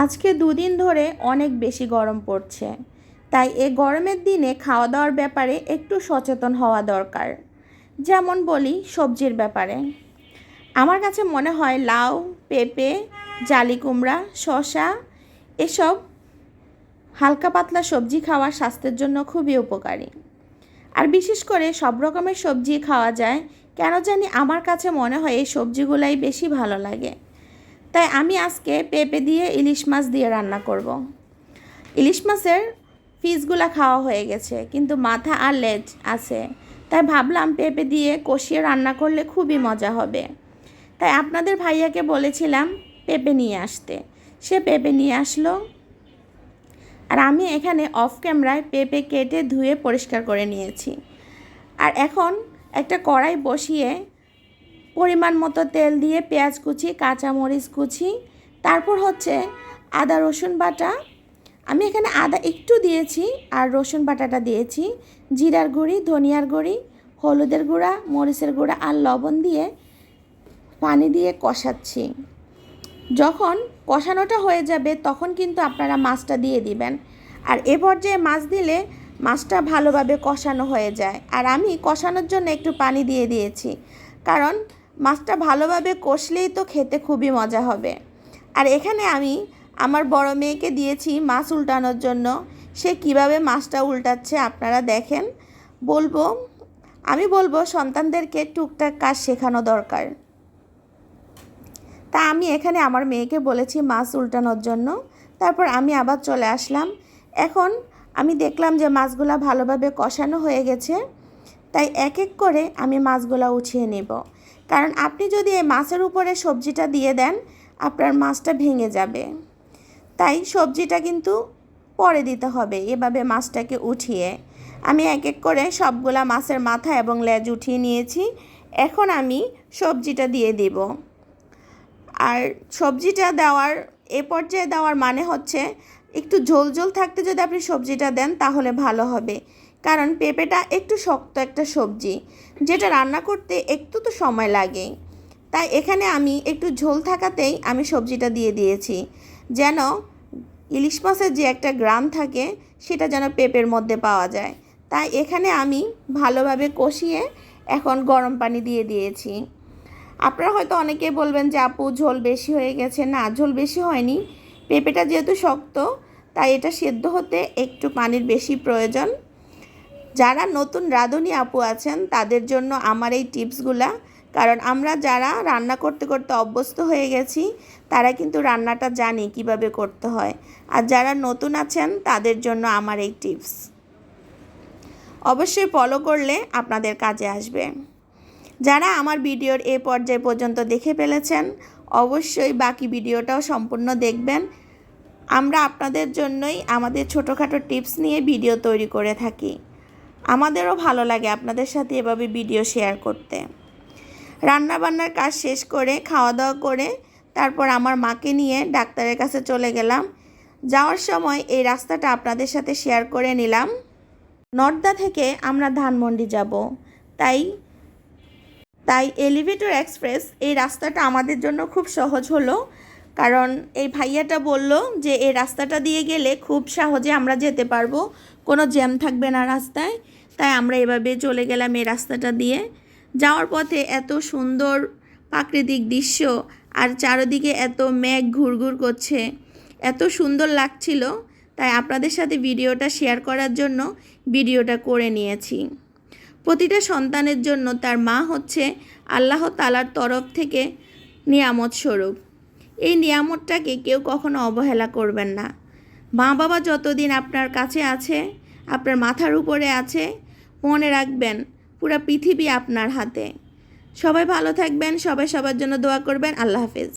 আজকে দুদিন ধরে অনেক বেশি গরম পড়ছে, তাই এই গরমের দিনে খাওয়া দাওয়ার ব্যাপারে একটু সচেতন হওয়া দরকার। যেমন বলি সবজির ব্যাপারে, আমার কাছে মনে হয় লাউ, পেঁপে, জালি কুমড়া, শসা এসব হালকা পাতলা সবজি খাওয়া স্বাস্থ্যের জন্য খুবই উপকারী। আর বিশেষ করে সব রকমের সবজি খাওয়া যায়, কেন জানি আমার কাছে মনে হয় এই সবজিগুলাই বেশি ভালো লাগে। তাই আমি আজকে পেঁপে দিয়ে ইলিশ মাছ দিয়ে রান্না করব। ইলিশ মাছের পিসগুলো খাওয়া হয়ে গেছে, কিন্তু মাথা আর লেজ আছে, তাই ভাবলাম পেঁপে দিয়ে কষিয়ে রান্না করলে খুবই মজা হবে। তাই আপনাদের ভাইয়াকে বলেছিলাম পেঁপে নিয়ে আসতে, সে পেঁপে নিয়ে আসলো। আর আমি এখানে অফ ক্যামেরায় পেঁপে কেটে ধুয়ে পরিষ্কার করে নিয়েছি। আর এখন একটা কড়াই বসিয়ে পরিমাণ মতো তেল দিয়ে পেঁয়াজ কুচি, কাঁচামরিচ কুচি, তারপর হচ্ছে আদা রসুন বাটা। আমি এখানে আদা একটু দিয়েছি আর রসুন বাটাটা দিয়েছি, জিরার গুঁড়ি, ধনিয়ার গুঁড়ি, হলুদের গুঁড়া, মরিচের গুঁড়া আর লবণ দিয়ে পানি দিয়ে কষাচ্ছি। যখন কষানোটা হয়ে যাবে তখন কিন্তু আপনারা মাছটা দিয়ে দিবেন। আর এ পর্যায়ে মাছ দিলে মাছটা ভালোভাবে কষানো হয়ে যায়। আর আমি কষানোর জন্য একটু পানি দিয়ে দিয়েছি, কারণ মাছটা ভালোভাবে কষলেই তো খেতে খুবই মজা হবে। আর এখানে আমি আমার বড় মেয়েকে দিয়েছি মাছ উল্টানোর জন্য, সে কিভাবে মাছটা উল্টাচ্ছে আপনারা দেখেন। আমি বলবো সন্তানদেরকে টুকটাক কাজ শেখানো দরকার। তা আমি এখানে আমার মেয়েকে বলেছি মাছ উল্টানোর জন্য, তারপর আমি আবার চলে আসলাম। এখন আমি দেখলাম যে মাছগুলা ভালোভাবে কষানো হয়ে গেছে, তাই এক এক করে আমি মাছগুলা উঠিয়ে নেব। কারণ আপনি যদি এই মাছের উপরে সবজিটা দিয়ে দেন, আপনার মাছটা ভেঙে যাবে। তাই সবজিটা কিন্তু পরে দিতে হবে। এভাবে মাছটাকে উঠিয়ে আমি এক এক করে সবগুলা মাছের মাথা এবং লেজ উঠিয়ে নিয়েছি। এখন আমি সবজিটা দিয়ে দিব। আর সবজিটা দেওয়ার এ পর্যায়ে দেওয়ার মানে হচ্ছে একটু ঝোল ঝোল থাকতে যদি আপনি সবজিটা দেন তাহলে ভালো হবে। কারণ পেঁপেটা একটু শক্ত একটা সবজি, যেটা রান্না করতে একটু তো সময় লাগে। তাই এখানে আমি একটু ঝোল থাকাতেই আমি সবজিটা দিয়ে দিয়েছি, যেন ইলিশ মাছের যে একটা গ্রান থাকে সেটা যেন পেঁপের মধ্যে পাওয়া যায়। তাই এখানে আমি ভালোভাবে কষিয়ে এখন গরম পানি দিয়ে দিয়েছি। আপনারা হয়তো অনেকেই বলবেন যে আপু ঝোল বেশি হয়ে গেছে। না, ঝোল বেশি হয়নি। পেঁপেটা যেহেতু শক্ত, তাই এটা সেদ্ধ হতে একটু পানির বেশি প্রয়োজন। যারা নতুন রাঁধুনি আপু আছেন তাদের জন্য আমার এই টিপসগুলা, কারণ আমরা যারা রান্না করতে করতে অভ্যস্ত হয়ে গেছি তারা কিন্তু রান্নাটা জানি কিভাবে করতে হয়। আর যারা নতুন আছেন তাদের জন্য আমার এই টিপস অবশ্যই ফলো করলে আপনাদের কাজে আসবে। যারা আমার ভিডিওর এই পর্যায় পর্যন্ত দেখে ফেলেছেন অবশ্যই বাকি ভিডিওটাও সম্পূর্ণ দেখবেন। আমরা আপনাদের জন্যই আমাদের ছোটোখাটো টিপস নিয়ে ভিডিও তৈরি করে থাকি। আমাদেরও ভালো লাগে আপনাদের সাথে এভাবে ভিডিও শেয়ার করতে। রান্নাবান্নার কাজ শেষ করে খাওয়া দাওয়া করে তারপর আমার মাকে নিয়ে ডাক্তারের কাছে চলে গেলাম। যাওয়ার সময় এই রাস্তাটা আপনাদের সাথে শেয়ার করে নিলাম। নর্দা থেকে আমরা ধানমন্ডি যাব, তাই এলিভেটর এক্সপ্রেস এই রাস্তাটা আমাদের জন্য খুব সহজ হলো। কারণ এই ভাইয়াটা বলল যে এই রাস্তাটা দিয়ে গেলে খুব সহজে আমরা যেতে পারবো, কোনো জ্যাম থাকবে না রাস্তায়। তাই আমরা এভাবে চলে গেলাম এই রাস্তাটা দিয়ে। যাওয়ার পথে এত সুন্দর প্রাকৃতিক দৃশ্য, আর চারিদিকে এত মেঘ ঘুরঘুর করছে, এত সুন্দর লাগছিল। তাই আপনাদের সাথে ভিডিওটা শেয়ার করার জন্য ভিডিওটা করে নিয়েছি। প্রতিটা সন্তানের জন্য তার মা হচ্ছে আল্লাহ তাআলার তরফ থেকে নিয়ামত স্বরূপ। এই নিয়ামতটাকে কেউ কখনো অবহেলা করবেন না। মা বাবা যতদিন আপনার কাছে আছে, আপনার মাথার উপরে আছে, মনে রাখবেন পুরো পৃথিবী আপনার হাতে। সবাই ভালো থাকবেন, সবাই সবার জন্য দোয়া করবেন। আল্লাহ হাফেজ।